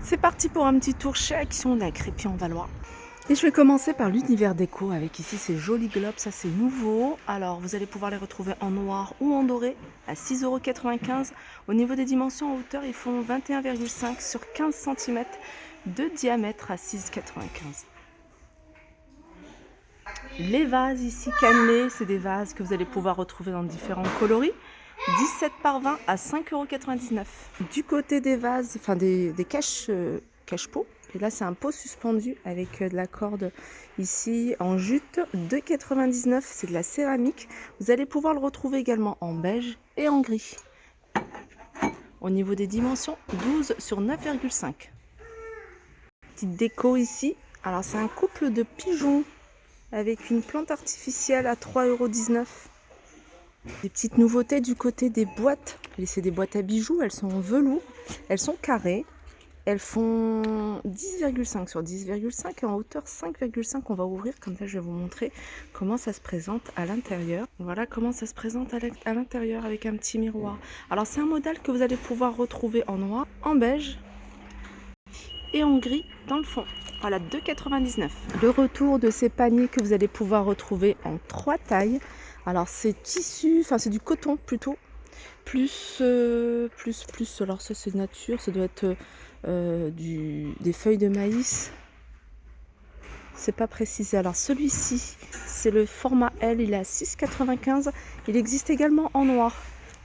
C'est parti pour un petit tour chez Action, on est à Crépy-en-Valois. Et je vais commencer par l'univers déco avec ici ces jolis globes, ça c'est nouveau. Alors vous allez pouvoir les retrouver en noir ou en doré à 6,95 €. Au niveau des dimensions en hauteur, ils font 21,5 sur 15 cm de diamètre à 6,95 €. Les vases ici cannelés, c'est des vases que vous allez pouvoir retrouver dans différents coloris. 17 par 20 à 5,99 €. Du côté des vases, enfin des cache-pots, et là c'est un pot suspendu avec de la corde ici en jute, 2,99 €, c'est de la céramique. Vous allez pouvoir le retrouver également en beige et en gris. Au niveau des dimensions, 12 sur 9,5. Petite déco ici, alors c'est un couple de pigeons avec une plante artificielle à 3,19 €. Des petites nouveautés du côté des boîtes. C'est des boîtes à bijoux, elles sont en velours, elles sont carrées, elles font 10,5 sur 10,5 et en hauteur 5,5. On va ouvrir, comme ça je vais vous montrer comment ça se présente à l'intérieur. Voilà comment ça se présente à l'intérieur avec un petit miroir. Alors c'est un modèle que vous allez pouvoir retrouver en noir, en beige et en gris dans le fond. Voilà, 2,99 €. Le retour de ces paniers que vous allez pouvoir retrouver en 3 tailles. Alors c'est tissu, enfin c'est du coton plutôt, plus, alors ça c'est nature, ça doit être des feuilles de maïs. C'est pas précisé. Alors celui-ci, c'est le format L, il est à 6,95 €. Il existe également en noir.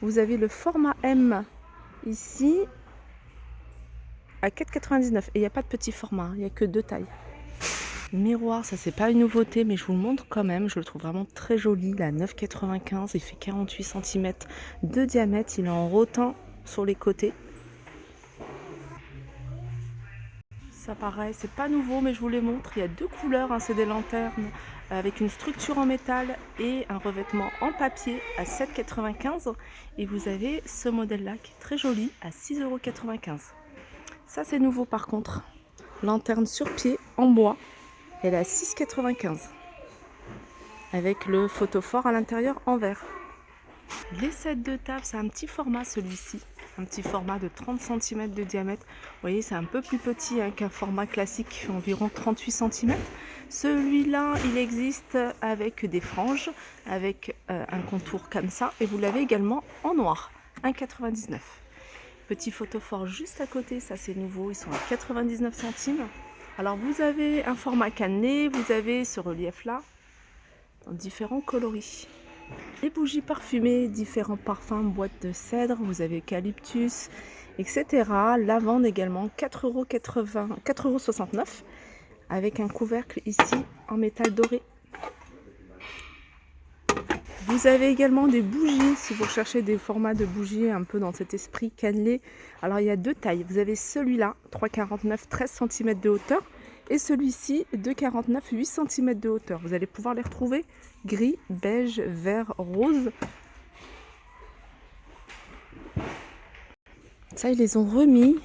Vous avez le format M ici à 4,99 € et il n'y a pas de petit format, il n'y a que 2 tailles. Miroir, ça c'est pas une nouveauté, mais je vous le montre quand même, je le trouve vraiment très joli, là 9,95 €, il fait 48 cm de diamètre, il est en rotin sur les côtés. Ça pareil, c'est pas nouveau, mais je vous les montre, il y a 2 couleurs, hein, c'est des lanternes avec une structure en métal et un revêtement en papier à 7,95 € et vous avez ce modèle là qui est très joli à 6,95 €. Ça c'est nouveau par contre, lanterne sur pied en bois. Elle est à 6,95 € avec le photophore à l'intérieur en verre. Les sets de table, c'est un petit format celui-ci, un petit format de 30 cm de diamètre. Vous voyez, c'est un peu plus petit hein, qu'un format classique qui fait environ 38 cm. Celui-là, il existe avec des franges, avec un contour comme ça, et vous l'avez également en noir, 1,99 €. Petit photophore juste à côté, ça c'est nouveau, ils sont à 99 centimes. Alors vous avez un format cannelé, vous avez ce relief là, dans différents coloris. Les bougies parfumées, différents parfums, boîte de cèdre, vous avez eucalyptus, etc. Lavande également, 4,69 € avec un couvercle ici en métal doré. Vous avez également des bougies, si vous recherchez des formats de bougies un peu dans cet esprit cannelé. Alors il y a 2 tailles, vous avez celui-là, 3,49, 13 cm de hauteur, et celui-ci, 2,49, 8 cm de hauteur. Vous allez pouvoir les retrouver gris, beige, vert, rose. Ça, ils les ont remis.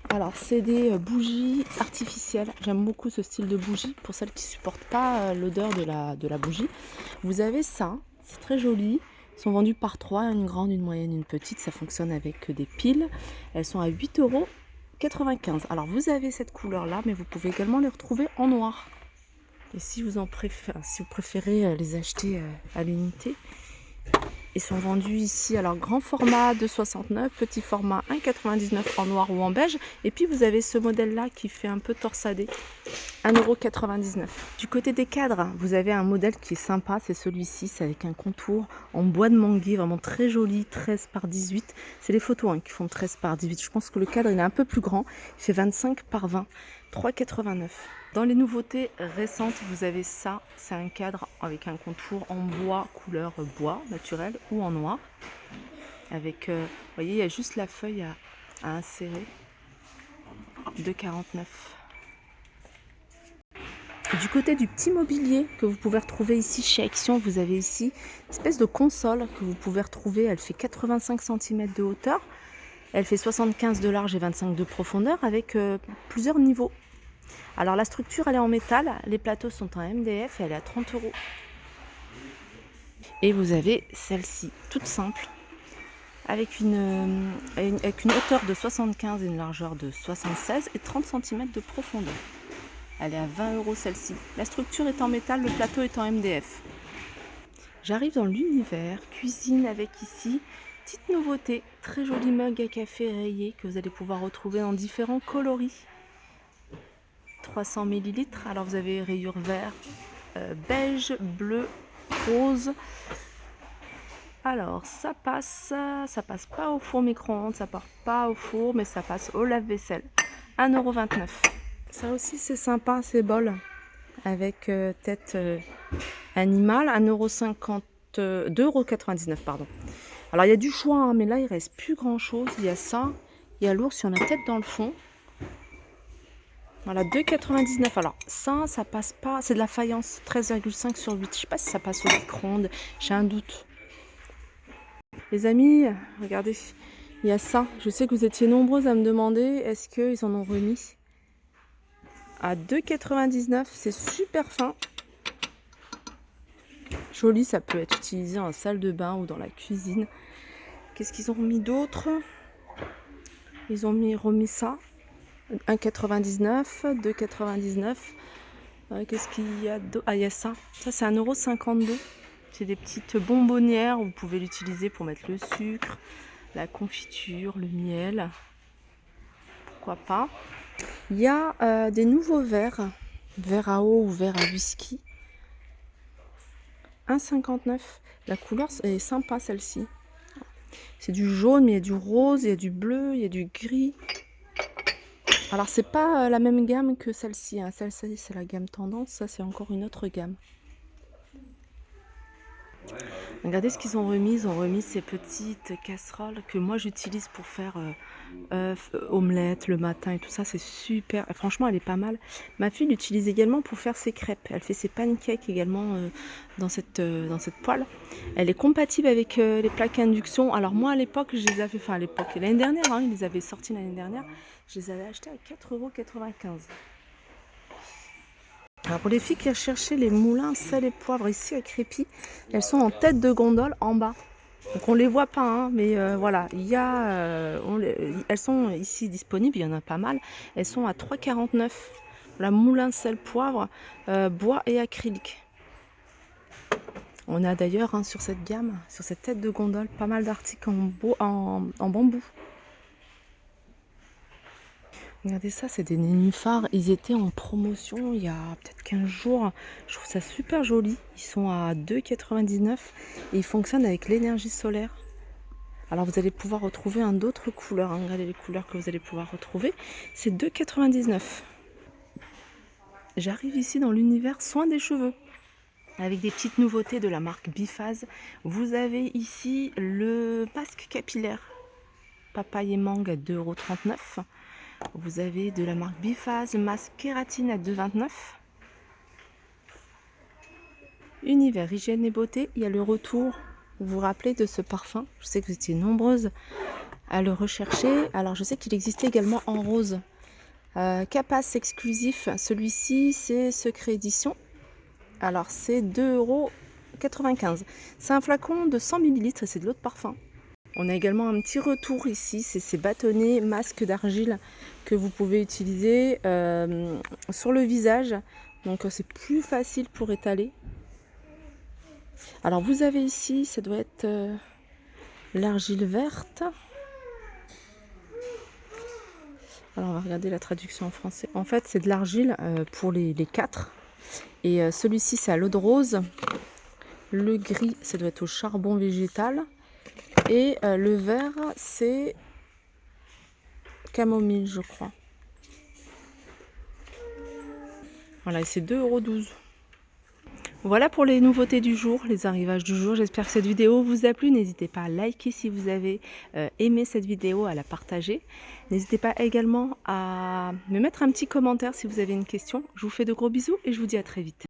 Alors c'est des bougies artificielles, j'aime beaucoup ce style de bougie pour celles qui ne supportent pas l'odeur de la bougie. Vous avez ça, c'est très joli, ils sont vendus par 3, une grande, une moyenne, une petite, ça fonctionne avec des piles. Elles sont à 8,95 €. Alors vous avez cette couleur là, mais vous pouvez également les retrouver en noir. Et si vous préférez les acheter à l'unité, ils sont vendus ici, alors grand format 2,69 €, petit format 1,99 € en noir ou en beige. Et puis vous avez ce modèle là qui fait un peu torsadé, 1,99 €. Du côté des cadres, vous avez un modèle qui est sympa, c'est celui-ci, c'est avec un contour en bois de manguier, vraiment très joli, 13 par 18. C'est les photos hein, qui font 13 par 18. Je pense que le cadre il est un peu plus grand, il fait 25 par 20, 3,89 €. Dans les nouveautés récentes, vous avez ça, c'est un cadre avec un contour en bois, couleur bois naturel ou en noir. Avec, vous voyez, il y a juste la feuille à insérer, 2,49 €. Du côté du petit mobilier que vous pouvez retrouver ici chez Action, vous avez ici une espèce de console que vous pouvez retrouver, elle fait 85 cm de hauteur, elle fait 75 de large et 25 de profondeur avec plusieurs niveaux. Alors la structure elle est en métal, les plateaux sont en MDF et elle est à 30 €. Et vous avez celle-ci, toute simple, avec une hauteur de 75 et une largeur de 76 et 30 cm de profondeur. Elle est à 20 € celle-ci. La structure est en métal, le plateau est en MDF. J'arrive dans l'univers cuisine avec ici, petite nouveauté, très joli mug à café rayé que vous allez pouvoir retrouver dans différents coloris. 300 ml, alors vous avez rayures vert, beige, bleu, rose. Alors ça passe pas au four micro-ondes, ça part pas au four, mais ça passe au lave-vaisselle. 1,29 €. Ça aussi c'est sympa, ces bols avec tête animale, 1,50 €, 2,99 €, pardon. Alors il y a du choix, hein, mais là il reste plus grand chose. Il y a ça, il y a l'ours, il y en a peut-être dans le fond. Voilà, 2,99 €. Alors ça passe pas, c'est de la faïence, 13,5 sur 8. Je sais pas si ça passe au micro-ondes, j'ai un doute. Les amis, regardez, il y a ça. Je sais que vous étiez nombreuses à me demander, est-ce qu'ils en ont remis à 2,99 €. C'est super fin. Joli, ça peut être utilisé en salle de bain ou dans la cuisine. Qu'est-ce qu'ils ont remis d'autre? Ils ont remis ça. 1,99 €, 2,99 €. Qu'est-ce qu'il y a d'autre? Ah, il y a ça. Ça, c'est 1,52 €. C'est des petites bonbonnières. Vous pouvez l'utiliser pour mettre le sucre, la confiture, le miel. Pourquoi pas. Il y a des nouveaux verres. Verre à eau ou verre à whisky. 1,59 €. La couleur est sympa, celle-ci. C'est du jaune, mais il y a du rose, il y a du bleu, il y a du gris. Alors, c'est pas la même gamme que celle-ci, hein. Celle-ci, c'est la gamme tendance. Ça, c'est encore une autre gamme. Regardez ce qu'ils ont remis. Ils ont remis ces petites casseroles que moi, j'utilise pour faire œufs, omelettes le matin et tout ça. C'est super. Franchement, elle est pas mal. Ma fille l'utilise également pour faire ses crêpes. Elle fait ses pancakes également dans cette poêle. Elle est compatible avec les plaques induction. Alors moi, à l'époque, je les avais... Enfin, à l'époque, l'année dernière, hein, ils les avaient sortis l'année dernière. Je les avais achetés à 4,95 €. Alors pour les filles qui cherchaient les moulins sel et poivre ici à Crépy, elles sont en tête de gondole en bas. Donc on les voit pas, hein, mais voilà, il y a, elles sont ici disponibles, il y en a pas mal. Elles sont à 3,49 €. La moulin sel poivre, bois et acrylique. On a d'ailleurs hein, sur cette gamme, sur cette tête de gondole, pas mal d'articles en bambou. Regardez ça, c'est des nénuphars. Ils étaient en promotion il y a peut-être 15 jours. Je trouve ça super joli. Ils sont à 2,99 € et ils fonctionnent avec l'énergie solaire. Alors vous allez pouvoir retrouver d'autres couleurs. Hein. Regardez les couleurs que vous allez pouvoir retrouver. C'est 2,99 €. J'arrive ici dans l'univers soins des cheveux. Avec des petites nouveautés de la marque Biphase. Vous avez ici le masque capillaire. Papaye et mangue à 2,39 €. Vous avez de la marque Biphase, masque kératine à 2,29 €. Univers hygiène et beauté, il y a le retour. Vous vous rappelez de ce parfum? Je sais que vous étiez nombreuses à le rechercher. Alors je sais qu'il existait également en rose. Capas exclusif, celui-ci c'est Secret Édition. Alors c'est 2,95 €. C'est un flacon de 100 ml et c'est de l'eau de parfum. On a également un petit retour ici, c'est ces bâtonnets masques d'argile que vous pouvez utiliser sur le visage. Donc c'est plus facile pour étaler. Alors vous avez ici, ça doit être l'argile verte. Alors on va regarder la traduction en français. En fait c'est de l'argile pour les 4. Et celui-ci c'est à l'eau de rose. Le gris ça doit être au charbon végétal. Et le vert, c'est camomille, je crois. Voilà, et c'est 2,12 €. Voilà pour les nouveautés du jour, les arrivages du jour. J'espère que cette vidéo vous a plu. N'hésitez pas à liker si vous avez aimé cette vidéo, à la partager. N'hésitez pas également à me mettre un petit commentaire si vous avez une question. Je vous fais de gros bisous et je vous dis à très vite.